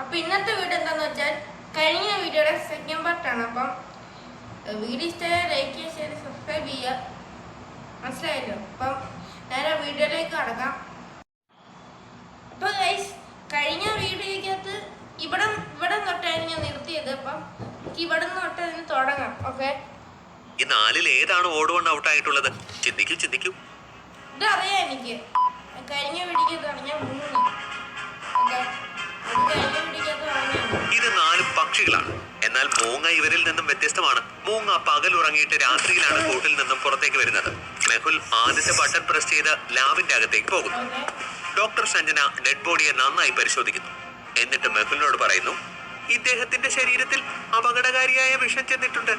അപ്പൊ ഇന്നത്തെ വീഡിയോ എന്താന്ന് വെച്ചാൽ കഴിഞ്ഞ വീഡിയോയുടെ സെക്കൻഡ് പാർട്ടാണ്. അപ്പം വീഡിയോ ഇഷ്ടമായ ലൈക്ക് ചെയ്യുക, സബ്സ്ക്രൈബ് ചെയ്യുക, മനസ്സിലായല്ലോ. അപ്പം നേരെ വീഡിയോയിലേക്ക് കടക്കാം. അപ്പൊ ഗൈസ്, കഴിഞ്ഞ വീഡിയോയ്ക്കകത്ത് ഇവിടെ തൊട്ടായിരുന്നു ഞാൻ നിർത്തിയത്. അപ്പം ഇവിടെ തൊട്ട് അതിന് തുടങ്ങാം. ഓക്കെ, ഈ നാലിൽ ഏതാണ് ഓടുകൊണ്ട് ഔട്ട് ആയിട്ടുള്ളത്? ചിന്തിക്കൂ. ഇതറിയാം എനിക്ക്. കഴിഞ്ഞ വീഡിയോക്കകത്ത് ഞാൻ 3. ഓക്കെ, ഇത് 4 പക്ഷികളാണ്. എന്നാൽ മൂങ്ങ ഇവരിൽ നിന്നും വ്യത്യസ്തമാണ്. മൂങ്ങ പകൽ ഉറങ്ങിയിട്ട് രാത്രിയിലാണ് കൂട്ടിൽ നിന്നും പുറത്തേക്ക് വരുന്നത്. മെഹുൽ ആദ്യത്തെ ബട്ടൺ പ്രസ് ചെയ്ത് ലാബിന്റെ അകത്തേക്ക് പോകുന്നു. ഡോക്ടർ സഞ്ജന ഡെഡ് ബോഡിയെ നന്നായി പരിശോധിക്കുന്നു. എന്നിട്ട് മെഹുലിനോട് പറയുന്നു, ഇദ്ദേഹത്തിന്റെ ശരീരത്തിൽ അപകടകാരിയായ വിഷം ചെന്നിട്ടുണ്ട്.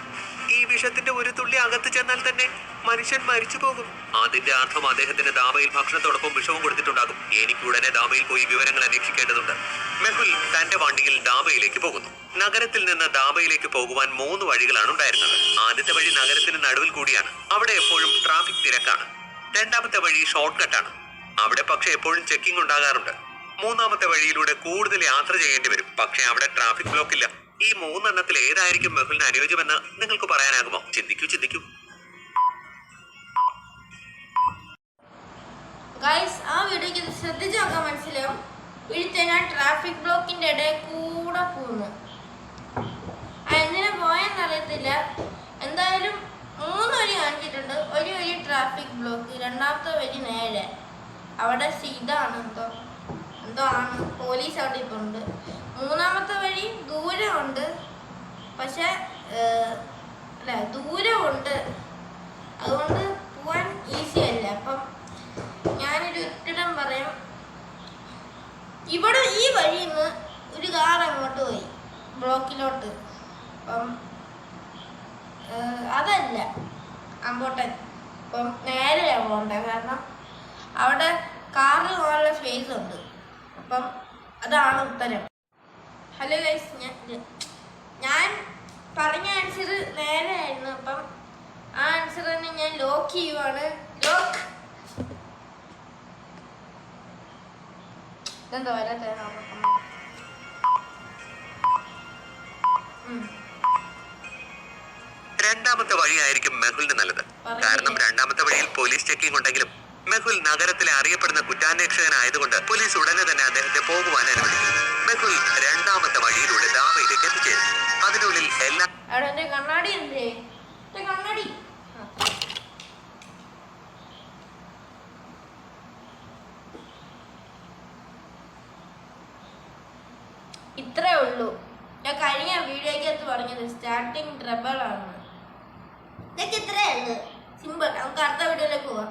ഈ വിഷത്തിന്റെ ഒരു തുള്ളി അകത്ത് ചെന്നാൽ തന്നെ മനുഷ്യൻ മരിച്ചു പോകും. അതിന്റെ അർത്ഥം അദ്ദേഹത്തിന് ദാബയിൽ ഭക്ഷണത്തോടൊപ്പം വിഷവും കൊടുത്തിട്ടുണ്ടാകും. എനിക്ക് ഉടനെ ദാബയിൽ പോയി വിവരങ്ങൾ അന്വേഷിക്കേണ്ടതുണ്ട്. മെഹുൽ തന്റെ വണ്ടിയിൽ ദാബയിലേക്ക് പോകുന്നു. നഗരത്തിൽ നിന്ന് ദാബയിലേക്ക് പോകുവാൻ 3 വഴികളാണ് ഉണ്ടായിരുന്നത്. ആദ്യത്തെ വഴി നഗരത്തിന് നടുവിൽ കൂടിയാണ്. അവിടെ എപ്പോഴും ട്രാഫിക് തിരക്കാണ്. രണ്ടാമത്തെ വഴി ഷോർട്ട് കട്ടാണ്. അവിടെ പക്ഷെ എപ്പോഴും ചെക്കിംഗ് ഉണ്ടാകാറുണ്ട്. മൂന്നാമത്തെ വഴിയിലൂടെ കൂടുതൽ യാത്ര ചെയ്യേണ്ടി വരും. പക്ഷെ അവിടെ ട്രാഫിക് ബ്ലോക്ക് ഇല്ല. ഈ 3 എണ്ണത്തിൽ ഏതായിരിക്കും മെഹുലിന് അനുയോജ്യമെന്ന് നിങ്ങൾക്ക് പറയാനാകുമോ? ചിന്തിക്കൂ. ഗൈസ്, ആ വീഡിയോക്ക് ശ്രദ്ധിച്ചു നോക്കാൻ മനസ്സിലാവും. ഇവിടുത്തെ ഞാൻ ട്രാഫിക് ബ്ലോക്കിന്റെ ഇടയിൽ കൂടെ പോകുന്നു. എന്തിനാ പോയെന്നറിയത്തില്ല. എന്തായാലും 3 വഴി കാണിച്ചിട്ടുണ്ട്. ഒരു വഴി ട്രാഫിക് ബ്ലോക്ക്, രണ്ടാമത്തെ വഴി നേരെ അവിടെ ഇതാണ് എന്തോ ആണ്, പോലീസ് അവിടെ ഇപ്പോൾ ഉണ്ട്. മൂന്നാമത്തെ വഴി ദൂരമുണ്ട്, പക്ഷെ ദൂരമുണ്ട്, അതുകൊണ്ട് പോവാൻ ഈസി അല്ല. അപ്പം ഞാനൊരു ഉത്തരം പറയാം. ഇവിടെ ഈ വഴിയിൽ നിന്ന് ഒരു കാർ അങ്ങോട്ട് പോയി ബ്ലോക്കിലോട്ട്. അപ്പം അതല്ല അമ്പോട്ടൻ. അപ്പം നേരെയാണ് പോകേണ്ടത്, കാരണം അവിടെ കാറിൽ പോകാനുള്ള സ്പേസ് ഉണ്ട്. അപ്പം അതാണ് ഉത്തരം. ഹലോ ഗൈസ്, ഞാൻ പറഞ്ഞ ആൻസർ നേരെ ആയിരുന്നു. അപ്പം ആ ആൻസർ തന്നെ ഞാൻ ലോക്ക് ചെയ്യുവാണ്. ലോക്ക്. ഇതെന്താ വരാത്ത? രണ്ടാമത്തെ വഴിയായിരിക്കും മെഹുലിന് നല്ലത്. കാരണം രണ്ടാമത്തെ വഴിയിൽ പോലീസ് ചെക്കിംഗ് ഉണ്ടെങ്കിലും മെഹുൽ നഗരത്തിലെ അറിയപ്പെടുന്ന കുറ്റാന്വേഷകനായതുകൊണ്ട് പോലീസ് ഉടനെ തന്നെ അദ്ദേഹത്തെ പോകുവാൻ അനുവദിക്കും. മെഹുൽ രണ്ടാമത്തെ വഴിയിലൂടെ ദാബയിലേക്ക് എത്തിച്ചേരും. അതിനുള്ളിൽ എല്ലാ ഇത്രേ ഉള്ളൂ. ഞാൻ കഴിഞ്ഞ വീഡിയോക്കകത്ത് പറഞ്ഞത് സ്റ്റാർട്ടിങ് ട്രബിൾ ആണ്. ഇതൊക്കെ ഇത്രേ ഉള്ളൂ, സിമ്പിൾ. നമുക്ക് അടുത്ത വീഡിയോയിലേക്ക് പോവാം.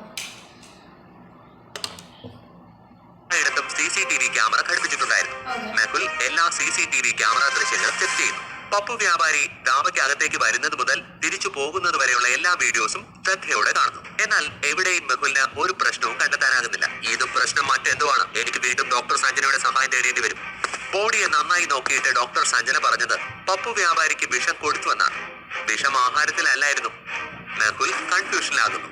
CCTV camera ഘടിപ്പിച്ചിട്ടുണ്ടായിരുന്നു. മെഹുൽ എല്ലാ CCTV ക്യാമറ ദൃശ്യങ്ങളും ചെക്ക് ചെയ്യുന്നു. പപ്പു വ്യാപാരി ദാബയ്ക്കകത്തേക്ക് വരുന്നത് മുതൽ തിരിച്ചു പോകുന്നത് വരെയുള്ള എല്ലാ വീഡിയോസും ശ്രദ്ധയോടെ കാണുന്നു. എന്നാൽ എവിടെയും മെഹുലിന് ഒരു പ്രശ്നവും കണ്ടെത്താനാകുന്നില്ല. ഇതും പ്രശ്നം മറ്റെന്തോ ആണ്. എനിക്ക് വീണ്ടും ഡോക്ടർ സഞ്ജനയുടെ സഹായം തേടേണ്ടി വരും. ബോഡിയെ നന്നായി നോക്കിയിട്ട് ഡോക്ടർ സഞ്ജന പറഞ്ഞത് പപ്പു വ്യാപാരിക്ക് വിഷം കൊടുത്തുവെന്നാണ്. വിഷം ആഹാരത്തിലല്ലായിരുന്നു. മെഹുൽ കൺഫ്യൂഷനിലാകുന്നു.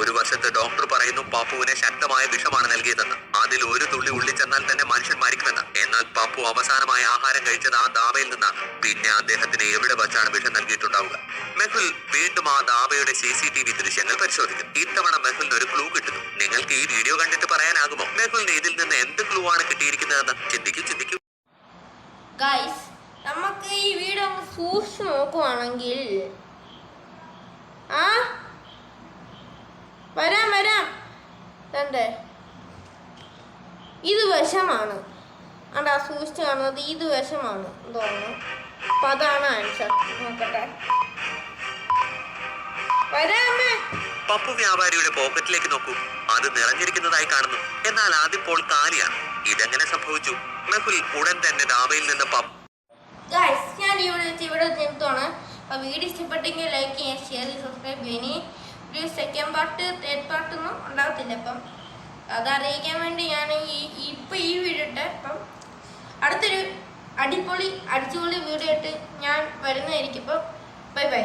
ഒരു വശത്ത് ഡോക്ടർ പറയുന്നു പപ്പുവിനെ ശക്തമായ വിഷമാണ് നൽകിയതെന്ന്. അതിൽ ഒരു തുള്ളി ഉള്ളിൽ ചെന്നാൽ തന്നെ മനുഷ്യൻ മരിക്കുമെന്ന്. എന്നാൽ പപ്പു അവസാനമായി ആഹാരം കഴിച്ചത് ആ ദാബയിൽ നിന്നാണ്. പിന്നെ അദ്ദേഹത്തിന് എവിടെ വച്ചാണ് വിഷം നൽകിയിട്ടുണ്ടാവുക? മെഹുൽ വീണ്ടും ആ ദാബയുടെ CCTV ദൃശ്യങ്ങൾ പരിശോധിക്കും. ഇത്തവണ മെഹുലിന് ഒരു ക്ലൂ കിട്ടുന്നു. നിങ്ങൾക്ക് ഈ വീഡിയോ കണ്ടിട്ട് പറയാനാകുമോ മെഹുലിന് ഇതിൽ നിന്ന് എന്ത് ക്ലൂ ആണ് കിട്ടിയിരിക്കുന്നതെന്ന്? ചിന്തിക്കൂ. ഗൈസ്, നമുക്ക് ഈ വീഡിയോ ഒന്ന് സൂക്ഷിച്ച് നോക്കുവാണെങ്കിൽ വരാം തണ്ടേ, ഇത് വിഷമാണ്. അണ്ടാ സൂക്ഷിച്ച് കാണുന്നത് ഇത് വിഷമാണ് തോന്നുന്നു. അപ്പൊ അതാണ് ആൻസർ. നോക്കട്ടെ, വരാമേ. പപ്പു വ്യാപാരിയുടെ പോക്കറ്റിലേക്ക് നോക്കൂ. അത് നിറഞ്ഞിരിക്കുന്നതായി കാണുന്നു. എന്നാൽ ആദ്യം പോൾ കാലിയാണ്. ഇതെങ്ങനെ സംഭവിച്ചു? മെഹുൽ ഉടൻ തന്നെ ദാബയിൽ നിന്ന് ഗൈസ്, ഞാൻ ഇവിടെ നിർത്തുവാണ്. അപ്പോൾ വീഡിയോ ഇഷ്ടപ്പെട്ടെങ്കിൽ ലൈക്ക് ചെയ്യാൻ, ഷെയർ ചെയ്ത് സബ്സ്ക്രൈബ് ചെയ്യാൻ. ഒരു സെക്കൻഡ് പാർട്ട് തേർഡ് പാർട്ടൊന്നും ഉണ്ടാകത്തില്ല. അപ്പം അതറിയിക്കാൻ വേണ്ടി ഞാൻ ഇപ്പം ഈ വീഡിയോ ഇട്ട്. അപ്പം അടുത്തൊരു അടിപൊളി വീഡിയോ ഇട്ട് ഞാൻ വരുന്നതായിരിക്കും. അപ്പം ബൈ.